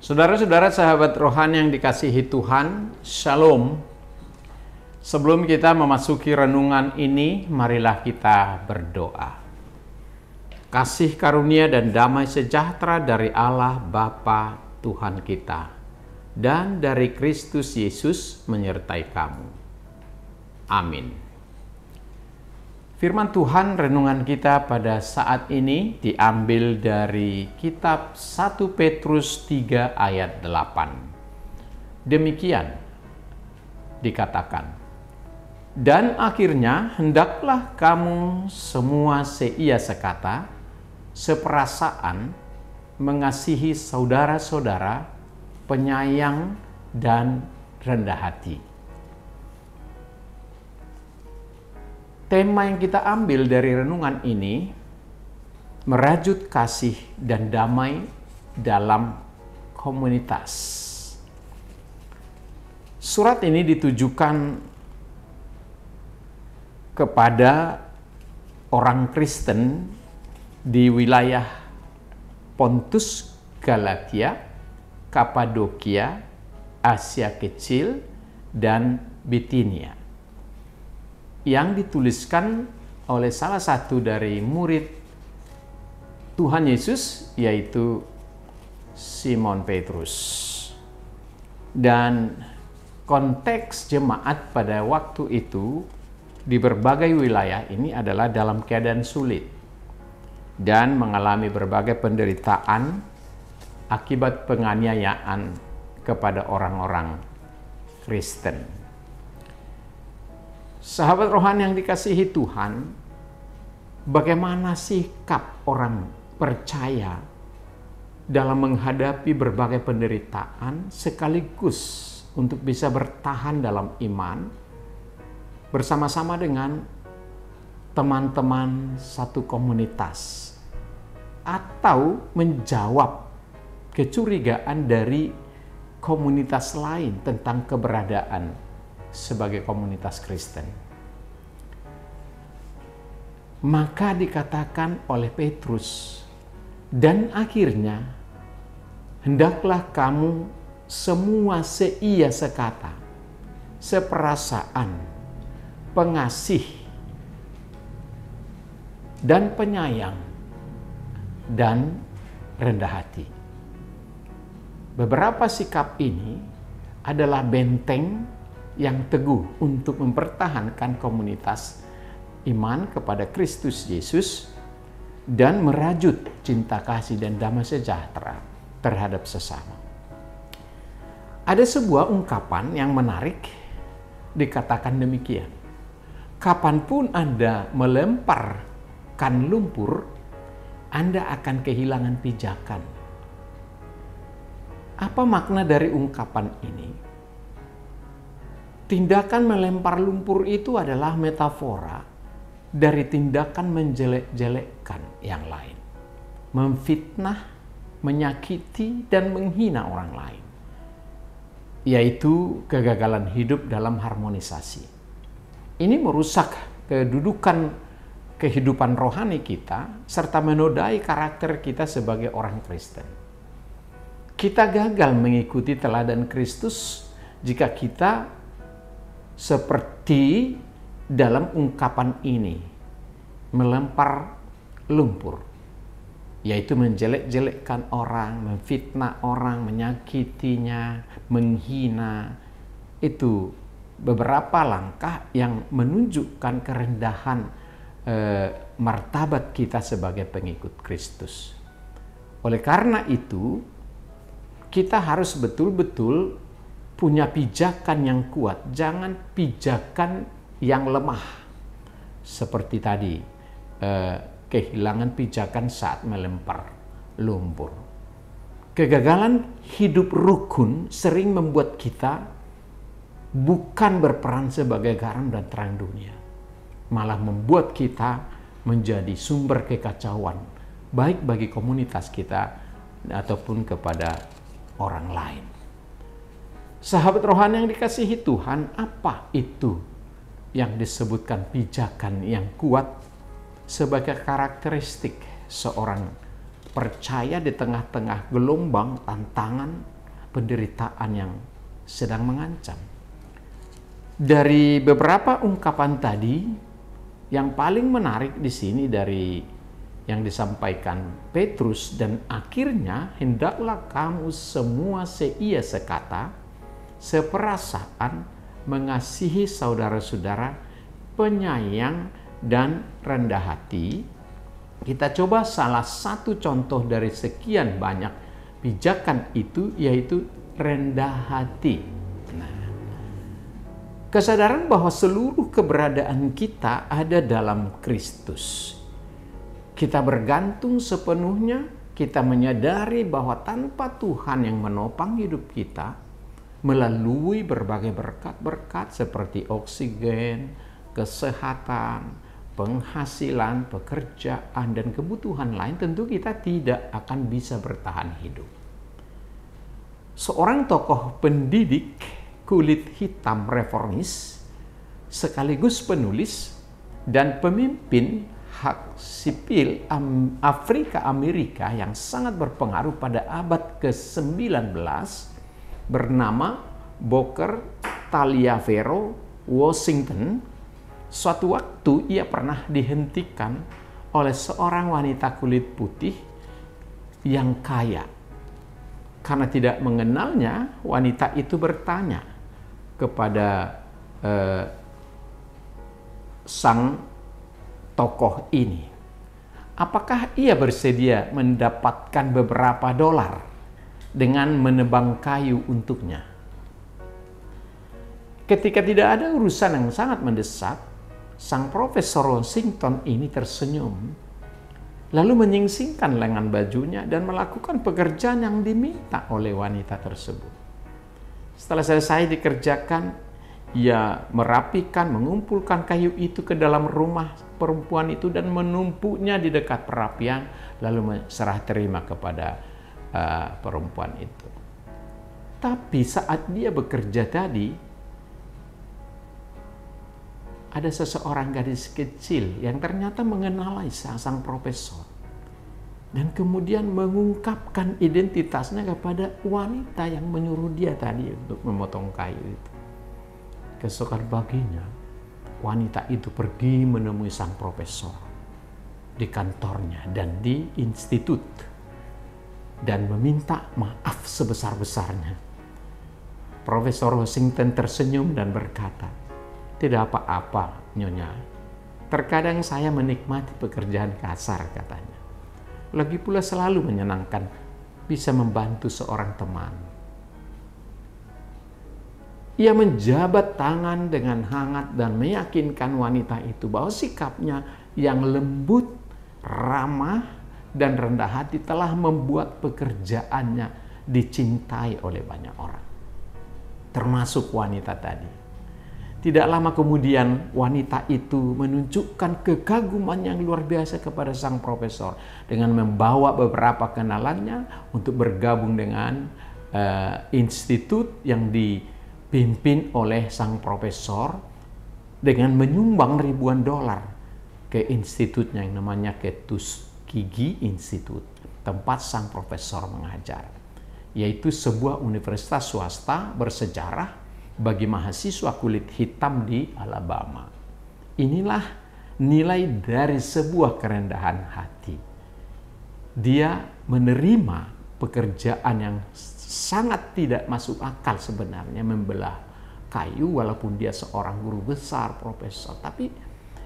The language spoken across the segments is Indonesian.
Saudara-saudara sahabat rohani yang dikasihi Tuhan, Shalom. Sebelum kita memasuki renungan ini, marilah kita berdoa. Kasih karunia dan damai sejahtera dari Allah Bapa Tuhan kita dan dari Kristus Yesus menyertai kamu. Amin. Firman Tuhan renungan kita pada saat ini diambil dari kitab 1 Petrus 3 ayat 8. Demikian dikatakan, dan akhirnya hendaklah kamu semua seia sekata, seperasaan, mengasihi saudara-saudara, penyayang dan rendah hati. Tema yang kita ambil dari renungan ini merajut kasih dan damai dalam komunitas. Surat ini ditujukan kepada orang Kristen di wilayah Pontus, Galatia, Kapadokia, Asia Kecil, dan Bitinia, yang dituliskan oleh salah satu dari murid Tuhan Yesus, yaitu Simon Petrus. Dan konteks jemaat pada waktu itu di berbagai wilayah ini adalah dalam keadaan sulit dan mengalami berbagai penderitaan akibat penganiayaan kepada orang-orang Kristen. Sahabat rohani yang dikasihi Tuhan, bagaimana sikap orang percaya dalam menghadapi berbagai penderitaan sekaligus untuk bisa bertahan dalam iman bersama-sama dengan teman-teman satu komunitas atau menjawab kecurigaan dari komunitas lain tentang keberadaan sebagai komunitas Kristen. Maka dikatakan oleh Petrus, dan akhirnya hendaklah kamu semua seia sekata, seperasaan, pengasih, dan penyayang, dan rendah hati. Beberapa sikap ini adalah benteng yang teguh untuk mempertahankan komunitas iman kepada Kristus Yesus dan merajut cinta kasih dan damai sejahtera terhadap sesama. Ada sebuah ungkapan yang menarik, dikatakan demikian. Kapanpun Anda melemparkan lumpur, Anda akan kehilangan pijakan. Apa makna dari ungkapan ini? Tindakan melempar lumpur itu adalah metafora dari tindakan menjelek-jelekkan yang lain, memfitnah, menyakiti, dan menghina orang lain, yaitu kegagalan hidup dalam harmonisasi. Ini merusak kedudukan kehidupan rohani kita serta menodai karakter kita sebagai orang Kristen. Kita gagal mengikuti teladan Kristus jika kita seperti dalam ungkapan ini, melempar lumpur, yaitu menjelek-jelekkan orang, memfitnah orang, menyakitinya, menghina. Itu beberapa langkah yang menunjukkan kerendahan martabat kita sebagai pengikut Kristus. Oleh karena itu, kita harus betul-betul punya pijakan yang kuat, jangan pijakan yang lemah. Seperti tadi, kehilangan pijakan saat melempar lumpur. Kegagalan hidup rukun sering membuat kita bukan berperan sebagai garam dan terang dunia, malah membuat kita menjadi sumber kekacauan, baik bagi komunitas kita ataupun kepada orang lain. Sahabat rohani yang dikasihi Tuhan, apa itu yang disebutkan pijakan yang kuat sebagai karakteristik seorang percaya di tengah-tengah gelombang, tantangan, penderitaan yang sedang mengancam. Dari beberapa ungkapan tadi, yang paling menarik di sini dari yang disampaikan Petrus, dan akhirnya hendaklah kamu semua seia sekata, seperasaan, mengasihi saudara-saudara, penyayang dan rendah hati. Kita coba salah satu contoh dari sekian banyak pijakan itu, yaitu rendah hati. Kesadaran bahwa seluruh keberadaan kita ada dalam Kristus. Kita bergantung sepenuhnya, kita menyadari bahwa tanpa Tuhan yang menopang hidup kita, melalui berbagai berkat-berkat seperti oksigen, kesehatan, penghasilan, pekerjaan, dan kebutuhan lain, tentu kita tidak akan bisa bertahan hidup. Seorang tokoh pendidik kulit hitam reformis, sekaligus penulis dan pemimpin hak sipil Afrika Amerika yang sangat berpengaruh pada abad ke-19, bernama Booker Taliaferro Washington. Suatu waktu ia pernah dihentikan oleh seorang wanita kulit putih yang kaya. Karena tidak mengenalnya, wanita itu bertanya kepada sang tokoh ini, apakah ia bersedia mendapatkan beberapa dolar dengan menebang kayu untuknya. Ketika tidak ada urusan yang sangat mendesak, sang Profesor Washington ini tersenyum, lalu menyingsingkan lengan bajunya dan melakukan pekerjaan yang diminta oleh wanita tersebut. Setelah selesai dikerjakan, ia merapikan, mengumpulkan kayu itu ke dalam rumah perempuan itu dan menumpuknya di dekat perapian, lalu serah terima kepada perempuan itu. Tapi saat dia bekerja tadi, ada seseorang gadis kecil yang ternyata mengenali sang profesor dan kemudian mengungkapkan identitasnya kepada wanita yang menyuruh dia tadi untuk memotong kayu itu. Keesokan paginya, wanita itu pergi menemui sang profesor di kantornya dan di institut dan meminta maaf sebesar-besarnya. Profesor Washington tersenyum dan berkata, "Tidak apa-apa, Nyonya. Terkadang saya menikmati pekerjaan kasar," katanya. "Lagi pula selalu menyenangkan bisa membantu seorang teman." Ia menjabat tangan dengan hangat dan meyakinkan wanita itu bahwa sikapnya yang lembut, ramah, dan rendah hati telah membuat pekerjaannya dicintai oleh banyak orang, termasuk wanita tadi. Tidak lama kemudian, wanita itu menunjukkan kekaguman yang luar biasa kepada sang profesor dengan membawa beberapa kenalannya untuk bergabung dengan institut yang dipimpin oleh sang profesor dengan menyumbang ribuan dolar ke institutnya yang namanya Tuskegee Institute, tempat sang profesor mengajar, yaitu sebuah universitas swasta bersejarah bagi mahasiswa kulit hitam di Alabama. Inilah nilai dari sebuah kerendahan hati. Dia menerima pekerjaan yang sangat tidak masuk akal sebenarnya, membelah kayu, walaupun dia seorang guru besar, profesor, tapi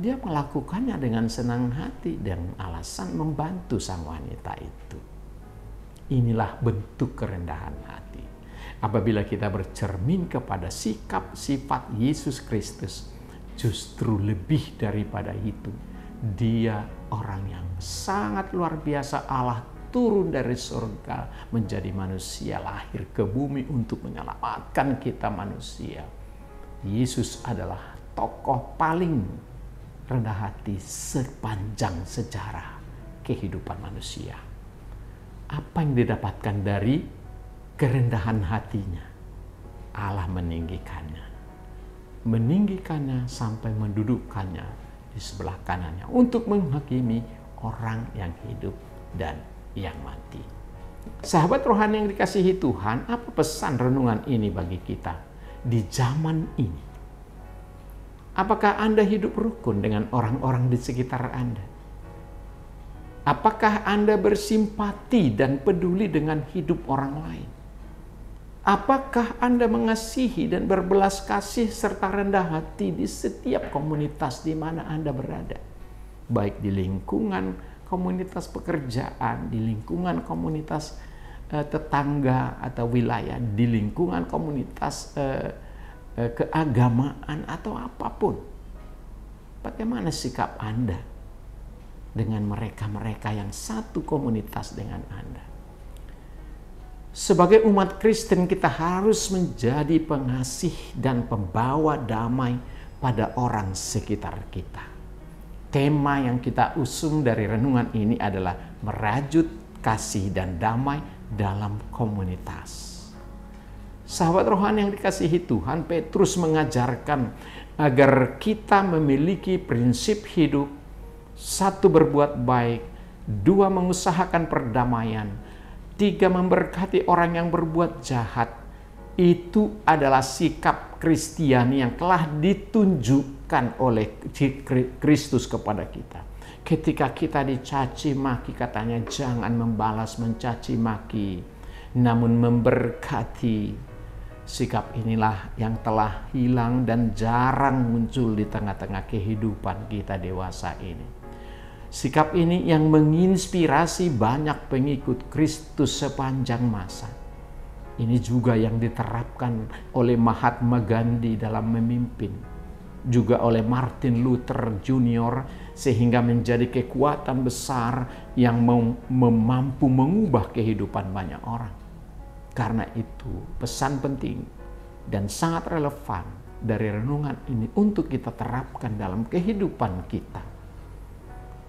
dia melakukannya dengan senang hati dan alasan membantu sang wanita itu. Inilah bentuk kerendahan hati. Apabila kita bercermin kepada sikap sifat Yesus Kristus, justru lebih daripada itu, dia orang yang sangat luar biasa. Allah turun dari surga menjadi manusia, lahir ke bumi untuk menyelamatkan kita manusia. Yesus adalah tokoh paling rendah hati sepanjang sejarah kehidupan manusia. Apa yang didapatkan dari kerendahan hatinya? Allah meninggikannya sampai mendudukkannya di sebelah kanannya untuk menghakimi orang yang hidup dan yang mati. Sahabat rohani yang dikasihi Tuhan, apa pesan renungan ini bagi kita di zaman ini? Apakah Anda hidup rukun dengan orang-orang di sekitar Anda? Apakah Anda bersimpati dan peduli dengan hidup orang lain? Apakah Anda mengasihi dan berbelas kasih serta rendah hati di setiap komunitas di mana Anda berada? Baik di lingkungan komunitas pekerjaan, di lingkungan komunitas tetangga atau wilayah, di lingkungan komunitas keagamaan atau apapun. Bagaimana sikap Anda dengan mereka-mereka yang satu komunitas dengan Anda? Sebagai umat Kristen, kita harus menjadi pengasih dan pembawa damai pada orang sekitar kita. Tema yang kita usung dari renungan ini adalah merajut kasih dan damai dalam komunitas. Sahabat rohani yang dikasihi Tuhan, Petrus mengajarkan agar kita memiliki prinsip hidup: satu, berbuat baik; dua, mengusahakan perdamaian; tiga, memberkati orang yang berbuat jahat. Itu adalah sikap Kristiani yang telah ditunjukkan oleh Kristus kepada kita. Ketika kita dicaci maki, katanya jangan membalas mencaci maki, namun memberkati. Sikap inilah yang telah hilang dan jarang muncul di tengah-tengah kehidupan kita dewasa ini. Sikap ini yang menginspirasi banyak pengikut Kristus sepanjang masa. Ini juga yang diterapkan oleh Mahatma Gandhi dalam memimpin, juga oleh Martin Luther Jr., sehingga menjadi kekuatan besar yang mampu mengubah kehidupan banyak orang. Karena itu, pesan penting dan sangat relevan dari renungan ini untuk kita terapkan dalam kehidupan kita.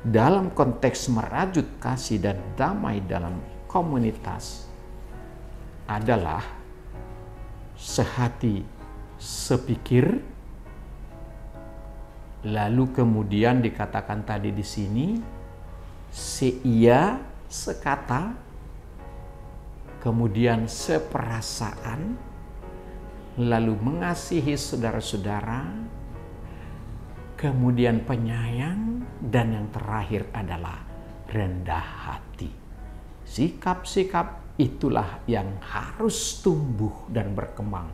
Dalam konteks merajut kasih dan damai dalam komunitas adalah sehati, sepikir, lalu kemudian dikatakan tadi di sini seia, sekata, kemudian seperasaan, lalu mengasihi saudara-saudara, kemudian penyayang, dan yang terakhir adalah rendah hati. Sikap-sikap itulah yang harus tumbuh dan berkembang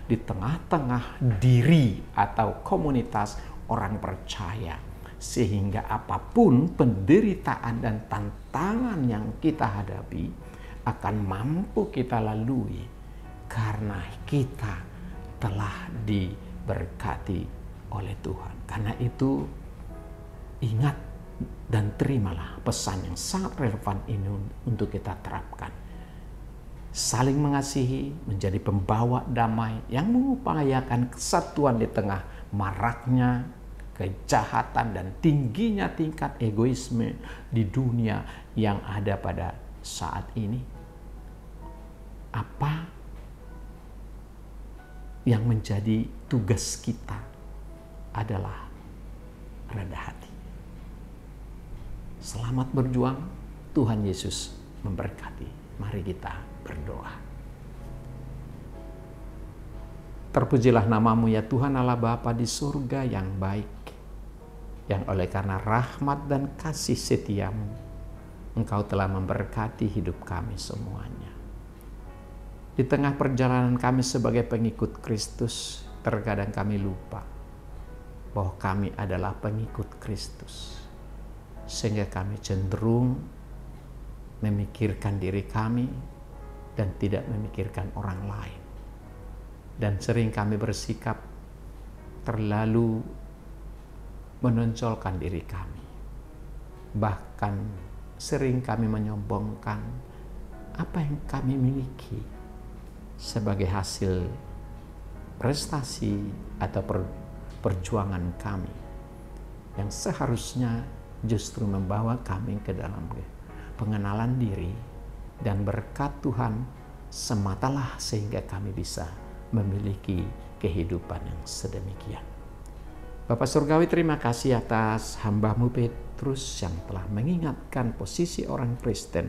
di tengah-tengah diri atau komunitas orang percaya, sehingga apapun penderitaan dan tantangan yang kita hadapi akan mampu kita lalui karena kita telah diberkati oleh Tuhan. Karena itu, ingat dan terimalah pesan yang sangat relevan ini untuk kita terapkan. Saling mengasihi, menjadi pembawa damai yang mengupayakan kesatuan di tengah maraknya kejahatan dan tingginya tingkat egoisme di dunia yang ada pada saat ini. Apa yang menjadi tugas kita adalah rendah hati. Selamat berjuang, Tuhan Yesus memberkati. Mari kita berdoa. Terpujilah namamu ya Tuhan Allah Bapa di surga yang baik, yang oleh karena rahmat dan kasih setiamu, Engkau telah memberkati hidup kami semuanya. Di tengah perjalanan kami sebagai pengikut Kristus, terkadang kami lupa bahwa kami adalah pengikut Kristus. Sehingga kami cenderung memikirkan diri kami dan tidak memikirkan orang lain. Dan sering kami bersikap terlalu menonjolkan diri kami. Bahkan sering kami menyombongkan apa yang kami miliki sebagai hasil prestasi atau perjuangan kami yang seharusnya justru membawa kami ke dalam pengenalan diri dan berkat Tuhan sematalah sehingga kami bisa memiliki kehidupan yang sedemikian. Bapak Surgawi, terima kasih atas hamba-Mu Petrus yang telah mengingatkan posisi orang Kristen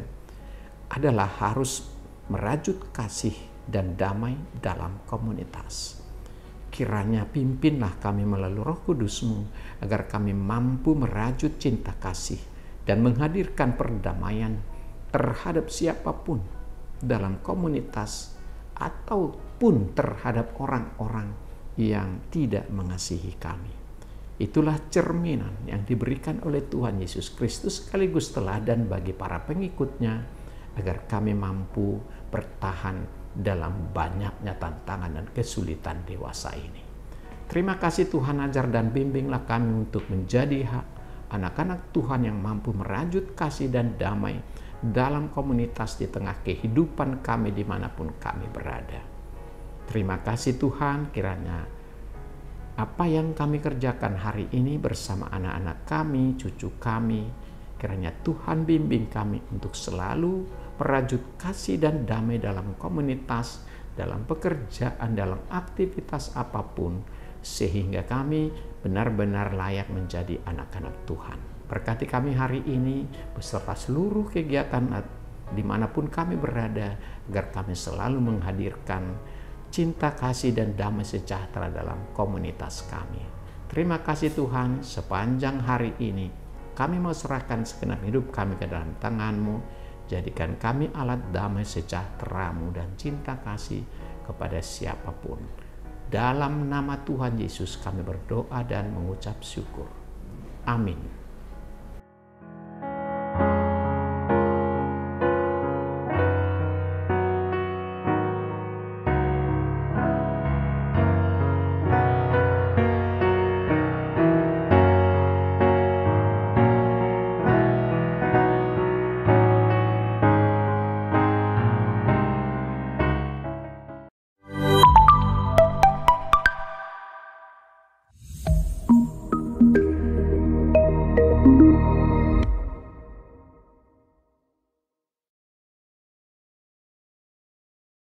adalah harus merajut kasih dan damai dalam komunitas. Kiranya pimpinlah kami melalui Roh Kudus-Mu agar kami mampu merajut cinta kasih dan menghadirkan perdamaian terhadap siapapun dalam komunitas ataupun terhadap orang-orang yang tidak mengasihi kami. Itulah cerminan yang diberikan oleh Tuhan Yesus Kristus sekaligus teladan bagi para pengikutnya agar kami mampu bertahan dalam banyaknya tantangan dan kesulitan dewasa ini. Terima kasih Tuhan, ajar dan bimbinglah kami untuk menjadi anak-anak Tuhan yang mampu merajut kasih dan damai dalam komunitas di tengah kehidupan kami dimanapun kami berada. Terima kasih Tuhan, kiranya apa yang kami kerjakan hari ini bersama anak-anak kami, cucu kami, kiranya Tuhan bimbing kami untuk selalu merajut kasih dan damai dalam komunitas, dalam pekerjaan, dalam aktivitas apapun, sehingga kami benar-benar layak menjadi anak-anak Tuhan. Berkati kami hari ini beserta seluruh kegiatan dimanapun kami berada, agar kami selalu menghadirkan cinta kasih dan damai sejahtera dalam komunitas kami. Terima kasih Tuhan, sepanjang hari ini kami mau serahkan segenap hidup kami ke dalam tangan-Mu. Jadikan kami alat damai sejahtera-Mu dan cinta kasih kepada siapapun. Dalam nama Tuhan Yesus kami berdoa dan mengucap syukur. Amin.